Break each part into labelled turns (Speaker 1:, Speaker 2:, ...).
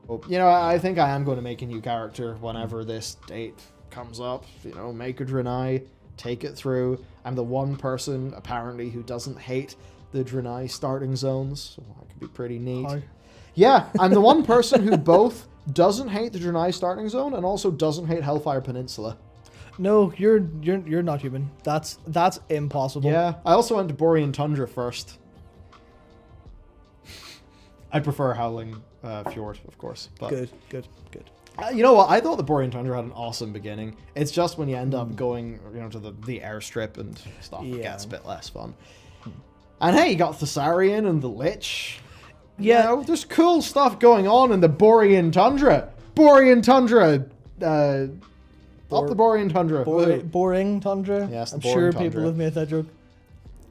Speaker 1: You know, I think I am going to make a new character whenever this date comes up. You know, make a Draenei, take it through. I'm the one person, apparently, who doesn't hate the Draenei starting zones, so that could be pretty neat.
Speaker 2: How?
Speaker 1: Yeah, I'm the one person who both doesn't hate the Draenei starting zone and also doesn't hate Hellfire Peninsula.
Speaker 2: No, you're not human. That's impossible.
Speaker 1: Yeah, I also went to Borean Tundra first. I prefer Howling Fjord, of course. But
Speaker 2: Good.
Speaker 1: you know what? I thought the Borean Tundra had an awesome beginning. It's just when you end up going, you know, to the airstrip and stuff, it gets a bit less fun. And hey, you got Thessarian and the Lich.
Speaker 2: Yeah.
Speaker 1: You know, there's cool stuff going on in the Borean Tundra. Borean Tundra. Up the Borean Tundra.
Speaker 2: Boring Tundra.
Speaker 1: Yes, the
Speaker 2: I'm
Speaker 1: boring
Speaker 2: sure
Speaker 1: tundra.
Speaker 2: people have made that joke.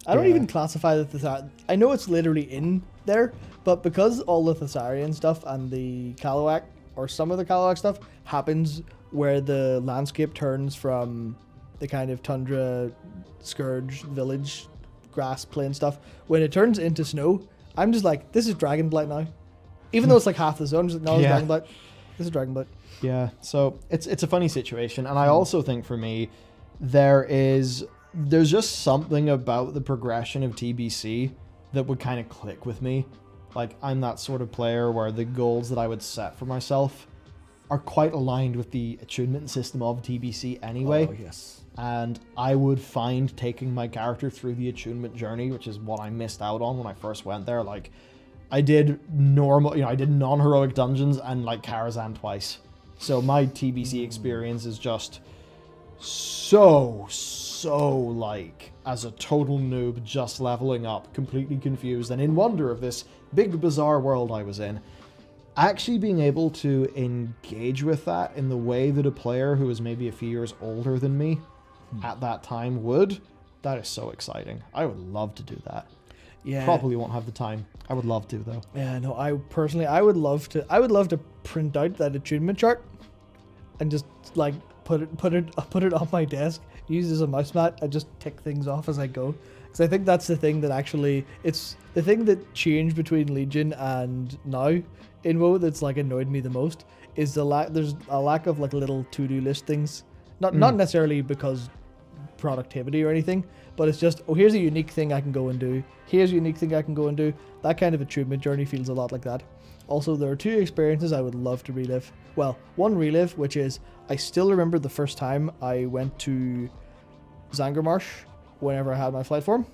Speaker 2: I don't even classify the Thessarian. I know it's literally in there, but because all the Thessarian stuff and the Kalawak, or some of the Kalawak stuff, happens where the landscape turns from the kind of tundra, scourge, village, grass, plain stuff. When it turns into snow, I'm just like, this is Dragonblight now. Even though it's like half the zone, I'm just like, no, it's Dragonblight. This is Dragonblight.
Speaker 1: Yeah, so it's a funny situation, and I also think for me, there's just something about the progression of TBC that would kind of click with me. Like, I'm that sort of player where the goals that I would set for myself are quite aligned with the attunement system of TBC anyway.
Speaker 2: Oh, yes.
Speaker 1: And I would find taking my character through the attunement journey, which is what I missed out on when I first went there. Like, I did I did non-heroic dungeons and like Karazhan twice. So my TBC experience is just so like, as a total noob, just leveling up, completely confused, and in wonder of this big bizarre world I was in. Actually being able to engage with that in the way that a player who is maybe a few years older than me at that time would, that is so exciting. I would love to do that.
Speaker 2: Yeah.
Speaker 1: Probably won't have the time. I would love to, though.
Speaker 2: Yeah, no, I would love to print out that attunement chart and just like put it on my desk, use it as a mouse mat, and just tick things off as I go. Because I think that's the thing that actually, it's the thing that changed between Legion and now in WoW that's like annoyed me the most is there's a lack of like little to-do list things. Not necessarily because productivity or anything, but it's just, oh, here's a unique thing I can go and do. Here's a unique thing I can go and do. That kind of attunement journey feels a lot like that. Also, there are two experiences I would love to relive. Well, one relive, which is, I still remember the first time I went to Zangarmarsh whenever I had my flight form.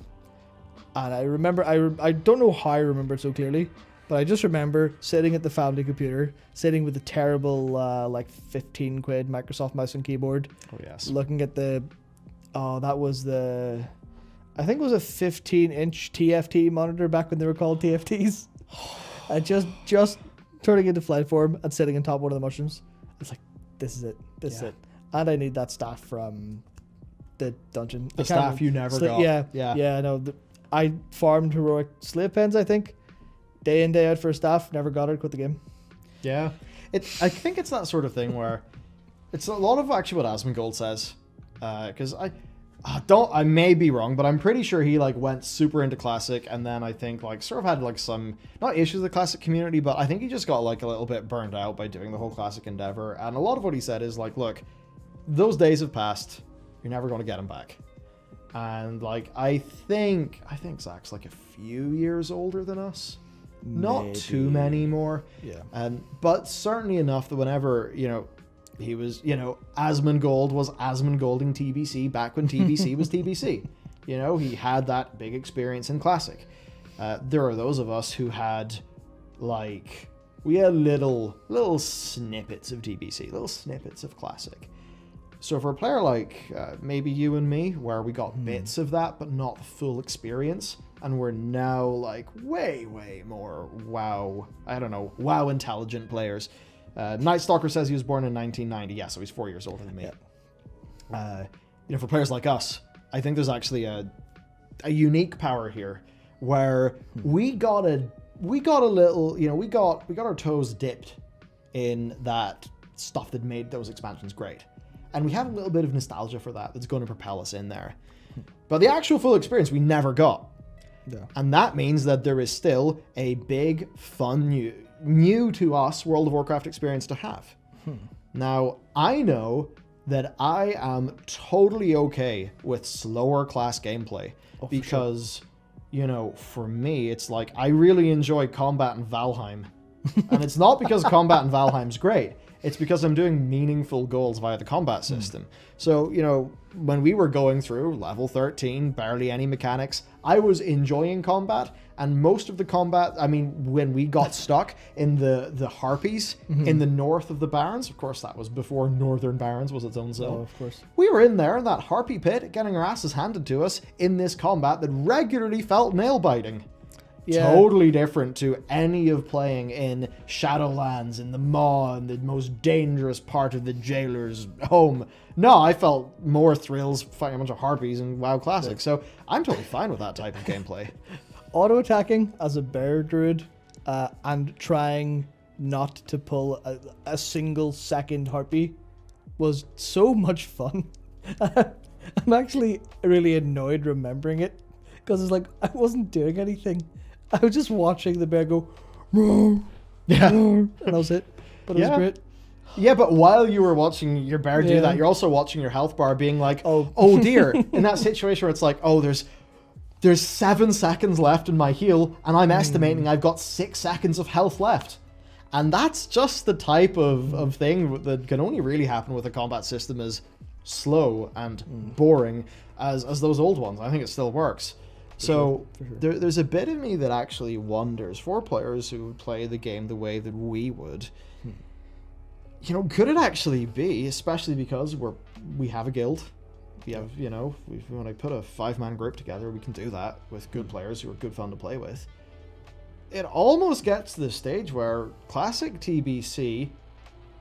Speaker 2: And I remember, I don't know how I remember it so clearly, but I just remember sitting at the family computer, sitting with a terrible, like 15 quid Microsoft mouse and keyboard.
Speaker 1: Oh, yes.
Speaker 2: Looking at that was I think it was a 15-inch TFT monitor back when they were called TFTs. I just turning into flight form and sitting on top of one of the mushrooms. It's like, this is it. This is it. And I need that staff from the dungeon.
Speaker 1: The staff you never got.
Speaker 2: Yeah. No, I farmed heroic slave pens, I think. Day in, day out for a staff. Never got it. Quit the game.
Speaker 1: Yeah. I think it's that sort of thing where it's a lot of actually what Asmongold says. Because I may be wrong, but I'm pretty sure he like went super into classic, and then I think like sort of had like some not issues with the classic community, but I think he just got like a little bit burned out by doing the whole classic endeavor. And a lot of what he said is like, look, those days have passed. You're never going to get them back. And like I think Zach's like a few years older than us. Not too many more.
Speaker 2: Yeah.
Speaker 1: But certainly enough that whenever, he was, Asmongold was Asmongolding TBC back when TBC was TBC. He had that big experience in Classic. There are those of us who had, we had little snippets of TBC, little snippets of Classic. So for a player like maybe you and me, where we got bits of that, but not the full experience, and we're now like way more WoW intelligent players. Night Stalker says he was born in 1990. Yeah, so he's 4 years older than me. For players like us, I think there's actually a unique power here where we got a little, we got our toes dipped in that stuff that made those expansions great. And we have a little bit of nostalgia for that's going to propel us in there. But the actual full experience we never got.
Speaker 2: Yeah.
Speaker 1: And that means that there is still a big, fun, new to us World of Warcraft experience to have. Now, I know that I am totally okay with slower class gameplay because, you know, for me, it's like I really enjoy combat in Valheim. And it's not because combat in Valheim's great. It's because I'm doing meaningful goals via the combat system. So, you know, when we were going through level 13, barely any mechanics, I was enjoying combat. And most of the combat, I mean, when we got stuck in the Harpies in the north of the Barrens, of course, that was before Northern Barrens was its own zone.
Speaker 2: Oh, of course.
Speaker 1: We were in there in that Harpy pit, getting our asses handed to us in this combat that regularly felt nail-biting.
Speaker 2: Yeah.
Speaker 1: Totally different to any of playing in Shadowlands, in the Maw, and the most dangerous part of the Jailer's home. No, I felt more thrills fighting a bunch of Harpies in WoW Classic, so I'm totally fine with that type of gameplay.
Speaker 2: Auto-attacking as a bear druid and trying not to pull a single second harpy was so much fun. I'm actually really annoyed remembering it because it's like I wasn't doing anything. I was just watching the bear go, roar,
Speaker 1: Yeah.
Speaker 2: roar, and that was it. But it was great.
Speaker 1: Yeah, but while you were watching your bear do that, you're also watching your health bar being like, oh dear, in that situation where it's like, oh, there's 7 seconds left in my heal, and I'm estimating I've got 6 seconds of health left. And that's just the type of thing that can only really happen with a combat system as slow and boring as those old ones. I think it still works. For sure. There's a bit of me that actually wonders, for players who play the game the way that we would, you know, could it actually be, especially because we have a guild, we have, you know, when I put a 5-man group together, we can do that with good players who are good fun to play with. It almost gets to the stage where classic TBC,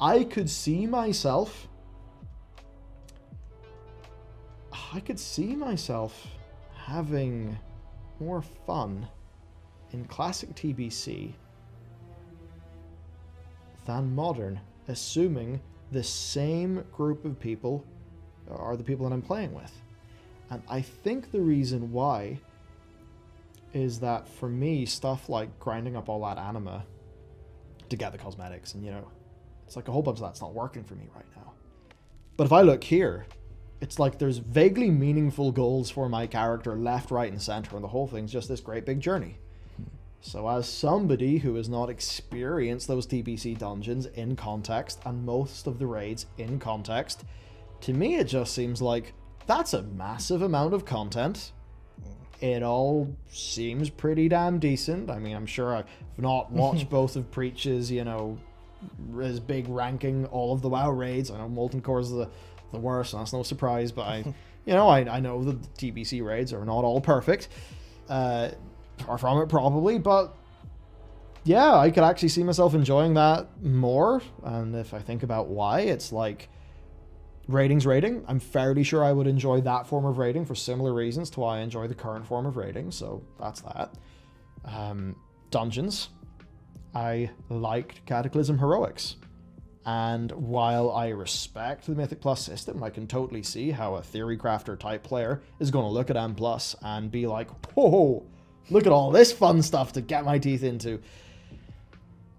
Speaker 1: I could see myself having more fun in classic TBC than modern, assuming the same group of people are the people that I'm playing with. And I think the reason why is that for me, stuff like grinding up all that anima to get the cosmetics, and you know, it's like a whole bunch of that's not working for me right now. But if I look here, it's like there's vaguely meaningful goals for my character left, right, and center, and the whole thing's just this great big journey. So as somebody who has not experienced those TBC dungeons in context and most of the raids in context, to me it just seems like that's a massive amount of content. It all seems pretty damn decent. I mean, I'm sure I've not watched both of Preach's, you know, his big ranking all of the WoW raids. I know Molten Core is the worst, and that's no surprise, but I know that the TBC raids are not all perfect. Far from it, probably, but yeah, I could actually see myself enjoying that more. And if I think about why, it's like raiding's raiding. I'm fairly sure I would enjoy that form of raiding for similar reasons to why I enjoy the current form of raiding, so that's that. Dungeons. I liked Cataclysm Heroics. And while I respect the Mythic Plus system, I can totally see how a Theory Crafter type player is going to look at M Plus and be like, whoa, look at all this fun stuff to get my teeth into.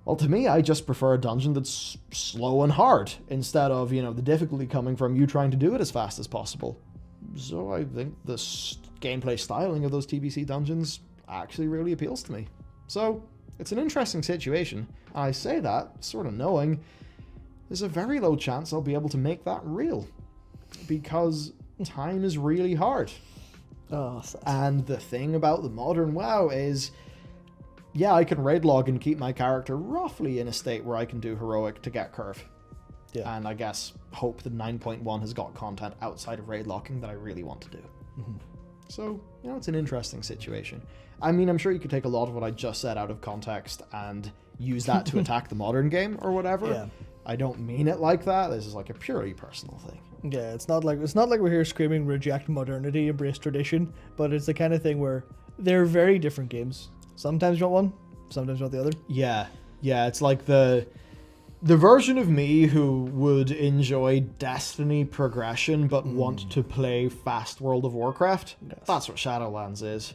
Speaker 1: Well, to me, I just prefer a dungeon that's slow and hard, instead of, you know, the difficulty coming from you trying to do it as fast as possible. So I think the gameplay styling of those TBC dungeons actually really appeals to me. So it's an interesting situation. And I say that sort of knowing there's a very low chance I'll be able to make that real, because time is really hard. And the thing about the modern WoW is, yeah, I can raid log and keep my character roughly in a state where I can do heroic to get curve. Yeah. And I guess hope that 9.1 has got content outside of raid locking that I really want to do. So, you know, it's an interesting situation. I mean, I'm sure you could take a lot of what I just said out of context and use that to attack the modern game or whatever. Yeah. I don't mean it like that. This is like a purely personal thing.
Speaker 2: Yeah, it's not like we're here screaming reject modernity, embrace tradition, but it's the kind of thing where they're very different games. Sometimes you want one, sometimes you want the other.
Speaker 1: Yeah, it's like the The version of me who would enjoy Destiny progression but want to play fast World of Warcraft, that's what Shadowlands is.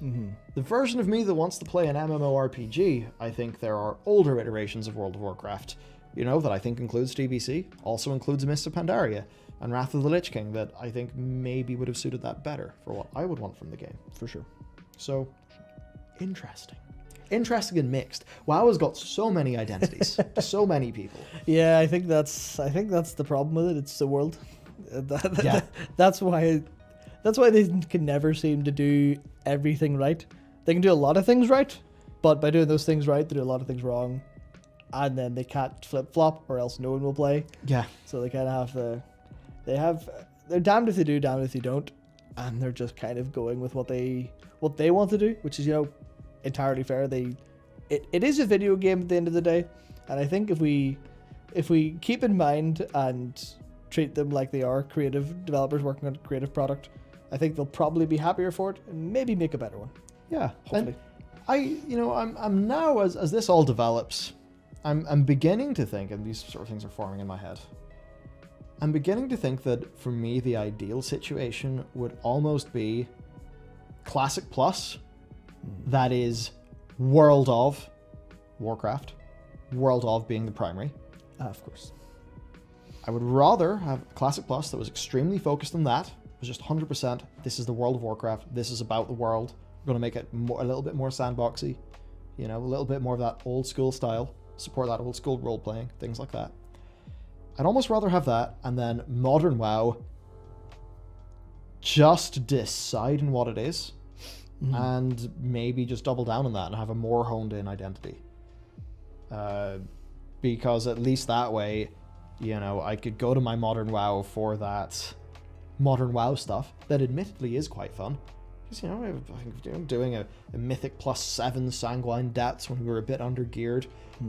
Speaker 1: The version of me that wants to play an MMORPG, I think there are older iterations of World of Warcraft, that I think includes TBC, also includes Mists of Pandaria, and Wrath of the Lich King that I think maybe would have suited that better for what I would want from the game.
Speaker 2: For sure.
Speaker 1: So, interesting. Interesting and mixed. WoW has got so many identities, so many people.
Speaker 2: Yeah, I think that's the problem with it. It's the world.
Speaker 1: Yeah.
Speaker 2: That's why they can never seem to do everything right. They can do a lot of things right, but by doing those things right, they do a lot of things wrong, and then they can't flip flop, or else no one will play.
Speaker 1: Yeah.
Speaker 2: So they kind of they're damned if they do, damned if they don't, and they're just kind of going with what they want to do, which is entirely fair. It is a video game at the end of the day, and I think if we keep in mind and treat them like they are creative developers working on a creative product, I think they'll probably be happier for it and maybe make a better one.
Speaker 1: Yeah,
Speaker 2: hopefully.
Speaker 1: And I'm now as this all develops, I'm beginning to think, and these sort of things are forming in my head. I'm beginning to think that for me the ideal situation would almost be Classic Plus. That is World of Warcraft. World of being the primary.
Speaker 2: Of course.
Speaker 1: I would rather have Classic Plus that was extremely focused on that. It was just 100%. This is the World of Warcraft. This is about the world. We're going to make it a little bit more sandboxy. A little bit more of that old school style. Support that old school role playing. Things like that. I'd almost rather have that, and then modern WoW, just decide on what it is. And maybe just double down on that and have a more honed in identity. Because at least that way, I could go to my modern WoW for that modern WoW stuff that admittedly is quite fun. Because, I think doing a Mythic +7 Sanguine Depths when we were a bit under-geared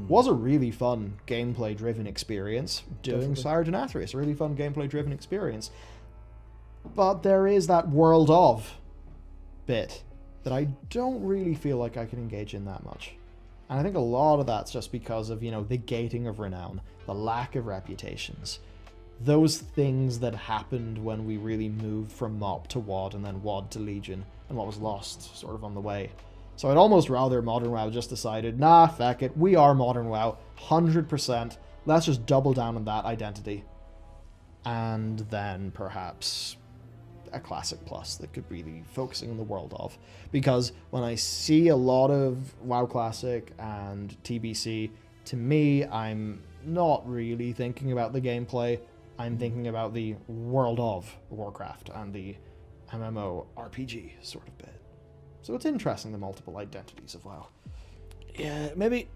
Speaker 1: was a really fun gameplay-driven experience. Doing Sire Denathrius, a really fun gameplay-driven experience. But there is that World of bit that I don't really feel like I can engage in that much. And I think a lot of that's just because of, the gating of renown, the lack of reputations, those things that happened when we really moved from MoP to WoD and then WoD to Legion, and what was lost sort of on the way. So I'd almost rather Modern WoW just decided, nah, fuck it, we are Modern WoW, 100%, let's just double down on that identity. And then perhaps a Classic Plus that could really focusing on the World of, because when I see a lot of WoW Classic and TBC, to me I'm not really thinking about the gameplay, I'm thinking about the World of Warcraft and the MMO RPG sort of bit. So it's interesting, the multiple identities of WoW.
Speaker 2: Yeah, maybe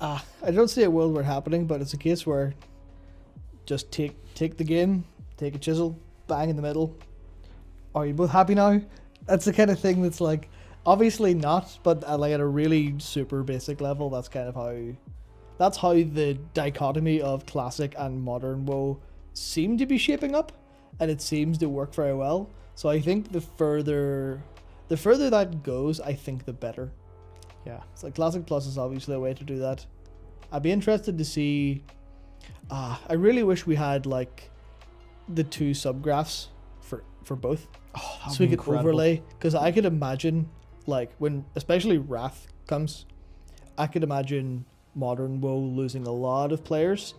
Speaker 2: I don't see a world where it happening, but it's a case where just take the game, take a chisel, bang in the middle. Are you both happy now? That's the kind of thing that's like, obviously not, but at a really super basic level, that's how the dichotomy of classic and modern WoW seem to be shaping up, and it seems to work very well. So I think the further that goes, I think the better.
Speaker 1: Yeah.
Speaker 2: It's like Classic Plus is obviously a way to do that. I'd be interested to see. I really wish we had the two subgraphs for both, so we could overlay. Because I could imagine when especially Wrath comes, I could imagine modern WoW losing a lot of players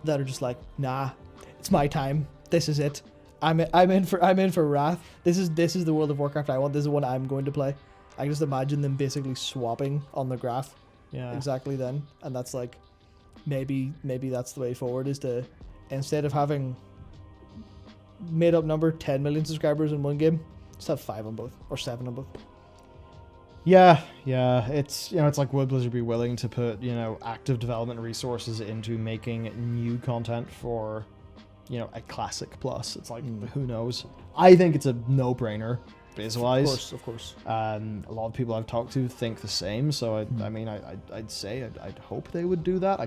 Speaker 2: that are just like, nah, it's my time. This is it. I'm in for Wrath. This is the World of Warcraft I want. This is the one I'm going to play. I can just imagine them basically swapping on the graph.
Speaker 1: Yeah.
Speaker 2: Exactly then, and that's maybe that's the way forward, is to, instead of having made up number 10 million subscribers in one game, just have 5 on both or 7 on both.
Speaker 1: Yeah, it's it's like, would Blizzard be willing to put active development resources into making new content for a Classic Plus? It's like, who knows? I think it's a no-brainer biz-wise.
Speaker 2: Of course.
Speaker 1: A lot of people I've talked to think the same, so I'd say I'd hope they would do that. I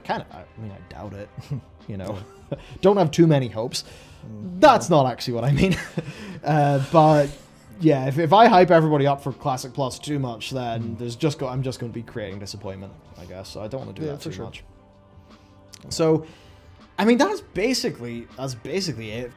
Speaker 1: doubt it. Don't have too many hopes. That's not actually what I mean. But yeah, if I hype everybody up for Classic Plus too much, then I'm just going to be creating disappointment, I guess. So I don't want to do that too much. So, I mean, that's basically it